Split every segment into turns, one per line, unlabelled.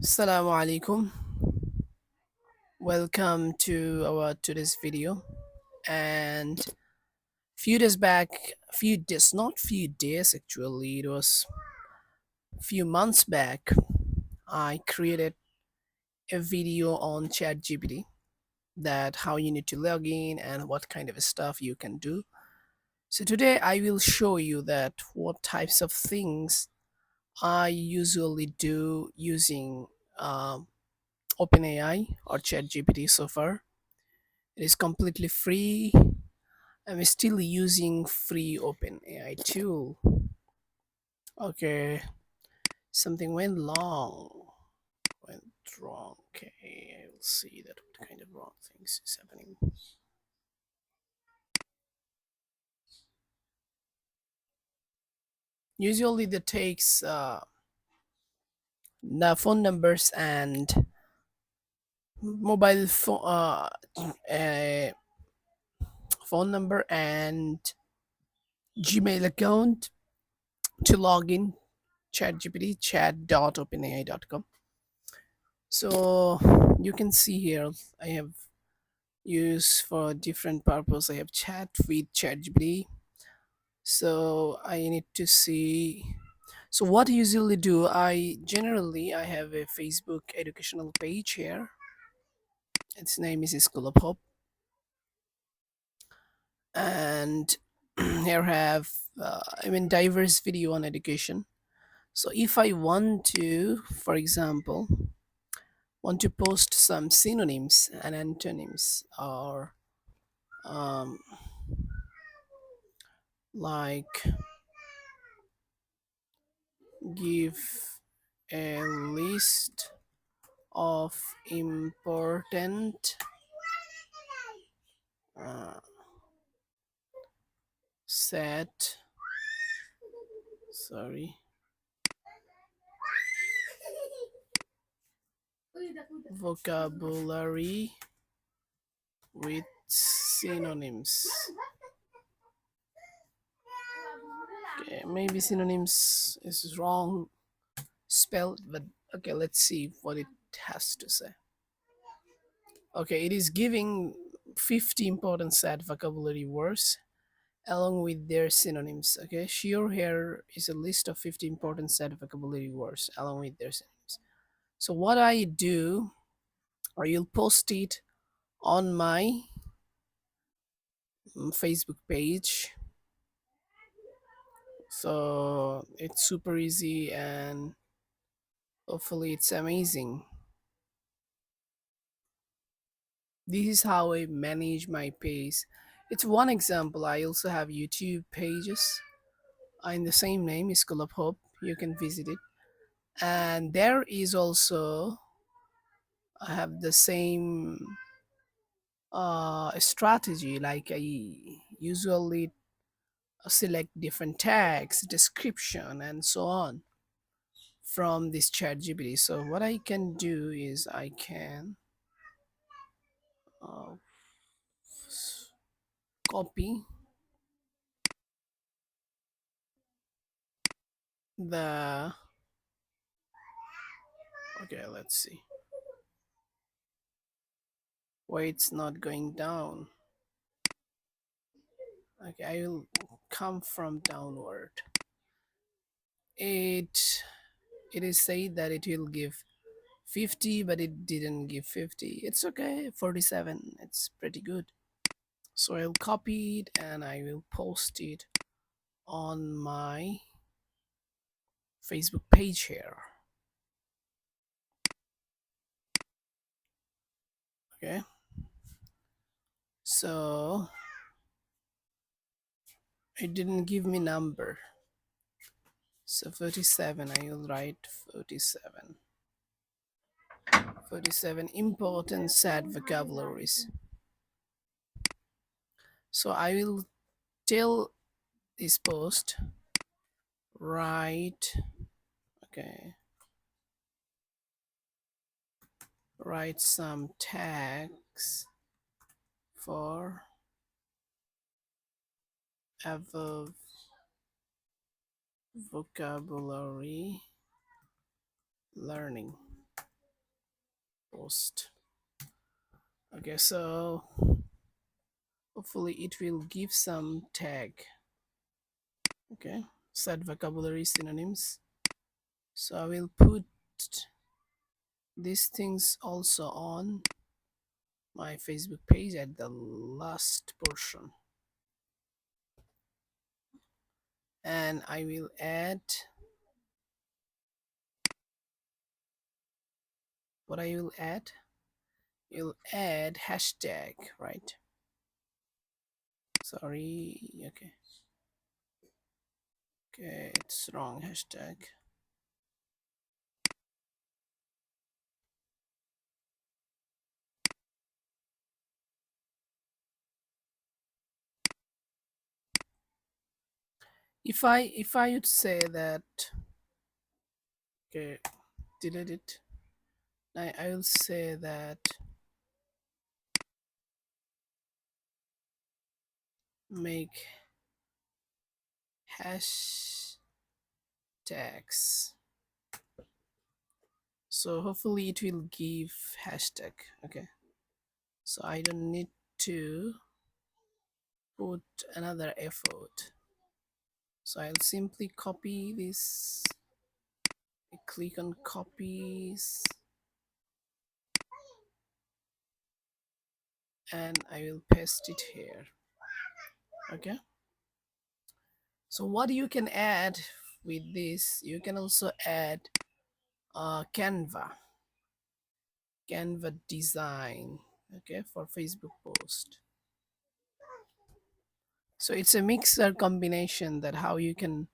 Assalamu alaikum. Welcome to our today's video. And few days back, few days, not few days actually, it was few months back, I created a video on Chatgpt that how you need to log in and what kind of stuff you can do. So today I will show you that what types of things I usually do using OpenAI or ChatGPT so far. It is completely free. I'm still using free OpenAI tool. Okay, something went wrong. Okay, I will see that what kind of wrong things is happening. Usually, that takes the phone numbers and mobile phone, uh, phone number and Gmail account to log in. ChatGPT chat.openai.com. So you can see here I have used for different purpose. I have chat with ChatGPT. So I need to see. So what I usually do, I have a Facebook educational page here. Its name is School of Hope, and here have diverse video on education. So if I want to, for example, want to post some synonyms and antonyms or um, like give a list of important uh, set sorry vocabulary with synonyms. Okay, maybe synonyms is wrong spelled, but okay, let's see what it has to say. Okay, it is giving 50 important set vocabulary words along with their synonyms. Okay, sure, here is a list of 50 important set of vocabulary words along with their synonyms. So what I do, or you'll post it on my Facebook page. So it's super easy and hopefully it's amazing. This is how I manage my page. It's one example. I also have YouTube pages in the same name, School of Hope. You can visit it. And there is also I have the same strategy. Like I usually select different tags, description, and so on from this chat GPT. So what I can do is I can uh, copy the okay, let's see why it's not going down. Okay, I will come from downward. It is said that it will give 50, but it didn't give 50. It's okay, 47, it's pretty good. So I'll copy it and I will post it on my Facebook page here. Okay, so it didn't give me number. So 47, I will write 47. 47 important sad vocabularies. So I will tell this post, write, okay, write some tags for above vocabulary learning. post. Okay, so hopefully it will give some tag. Okay, set vocabulary synonyms. So I will put these things also on my Facebook page at the last portion, and I will add what I will add. You'll add hashtag, right? Sorry, okay, okay, it's wrong hashtag. If I would say that, okay, delete it. I will say that make hashtags. So hopefully it will give hashtag. Okay, so I don't need to put another effort. So I'll simply copy this. I click on copies and I will paste it here. Okay, so what you can add with this, you can also add Canva design, okay, for Facebook post. So it's a mixer combination that how you can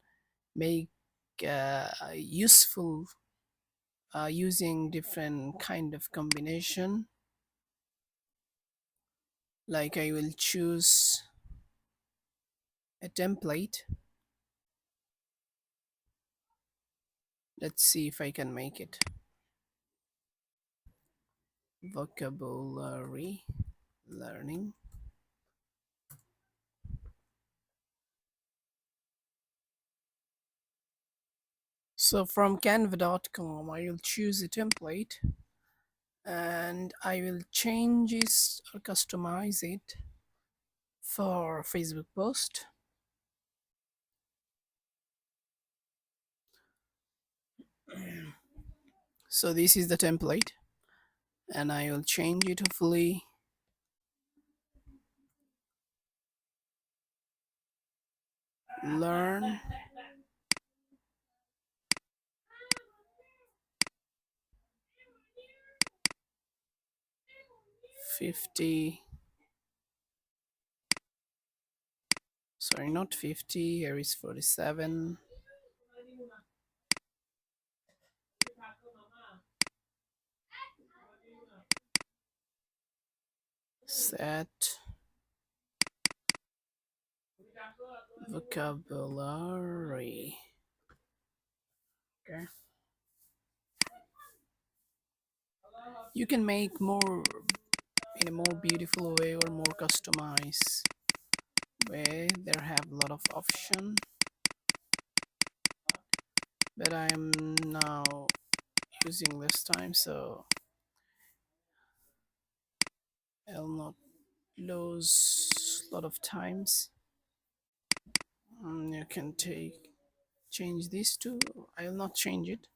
make useful using different kind of combination. Like I will choose a template. Let's see if I can make it. Vocabulary learning. So from canva.com, I will choose a template and I will change it or customize it for Facebook post. So this is the template and I will change it hopefully. Learn 50, sorry, not 50, here is 47. Set vocabulary. Okay. You can make more in a more beautiful way or more customized way. There have a lot of option, but I am now using less time, so I'll not lose a lot of times. You can change this too. I'll not change it.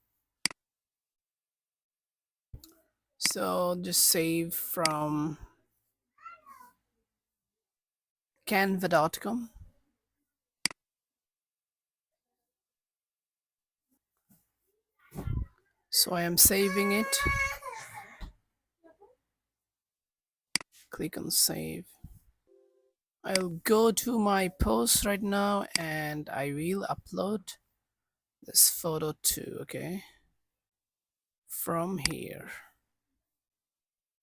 So just save from canva.com. So I am saving it. Click on save. I'll go to my post right now and I will upload this photo too. Okay, from here.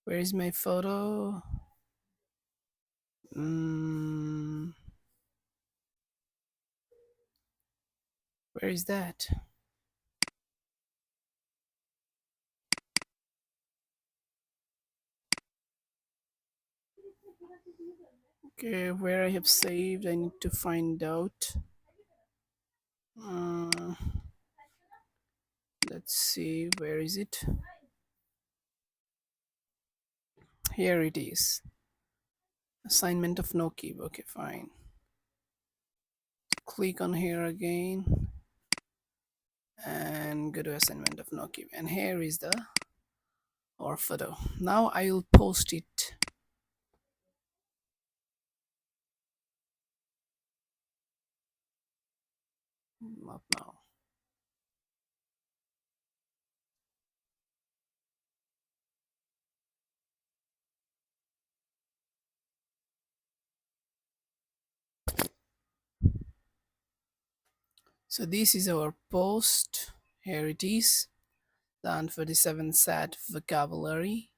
Where is my photo? Mm, where is that? Okay, where I have saved, I need to find out. Uh, let's see, where is it? Here it is. Assignment of no keep. Okay, fine. Click on here again and go to assignment of no keep. And here is the our photo. Now I will post it up now. So this is our post. Here it is. The 147 set vocabulary.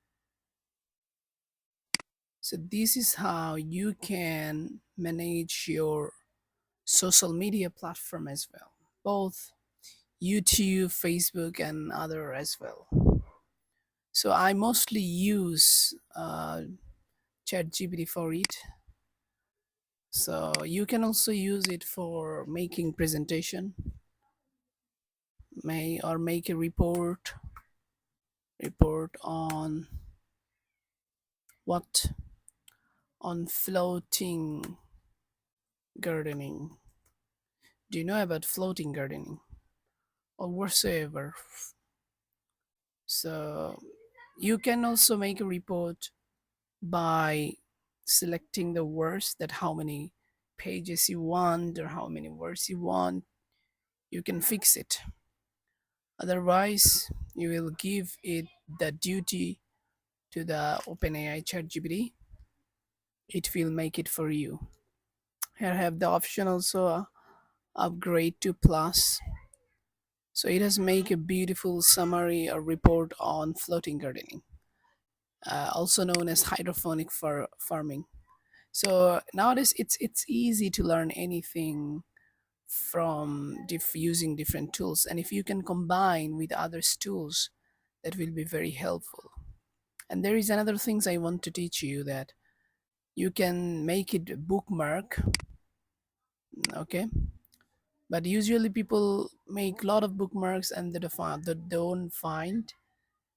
So this is how you can manage your social media platform as well, both YouTube, Facebook, and other as well. So I mostly use ChatGPT for it. So you can also use it for making presentation, may or make a report on what on floating gardening. Do you know about floating gardening or whatsoever? So you can also make a report by selecting the words, that how many pages you want or how many words you want. You can fix it. Otherwise, you will give it the duty to the OpenAI ChatGPT. It will make it for you. Here I have the option also, upgrade to plus. So it has make a beautiful summary or report on floating gardening, also known as hydroponic farming. So nowadays it's easy to learn anything from using different tools, and if you can combine with others tools, that will be very helpful. And there is another things I want to teach you, that you can make it a bookmark. Okay, but usually people make a lot of bookmarks and they don't find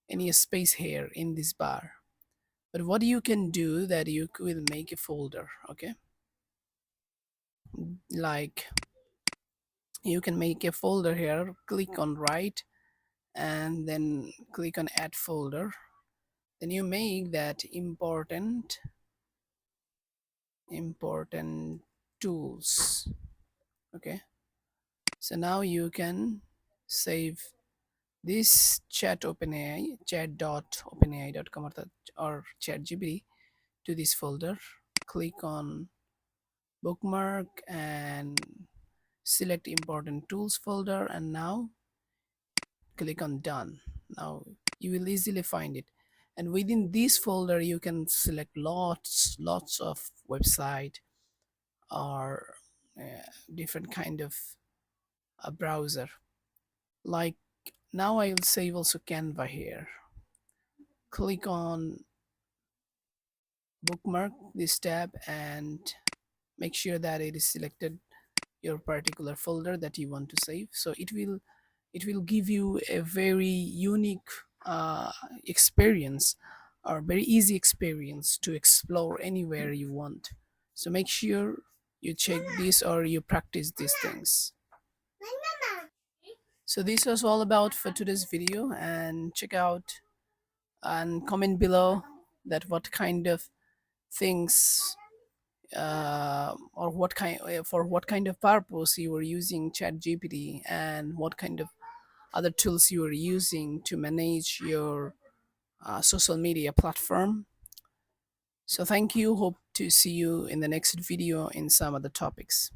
any space here in this bar. But what you can do, that you will make a folder. Okay, like you can make a folder here, click on write, and then click on add folder. Then you make that important tools. Okay, so now you can save this chat.openai.com or ChatGPT to this folder. Click on bookmark and select important tools folder, and now click on done. Now you will easily find it, and within this folder you can select lots of website or different kind of a browser. Like now I will save also Canva here. Click on bookmark this tab and make sure that it is selected your particular folder that you want to save. So it will give you a very unique experience, or very easy experience to explore anywhere you want. So make sure you check this or you practice these things. So this was all about for today's video, and check out and comment below that what kind of things or for what kind of purpose you were using ChatGPT, and what kind of other tools you are using to manage your social media platform. So thank you. Hope to see you in the next video in some other topics.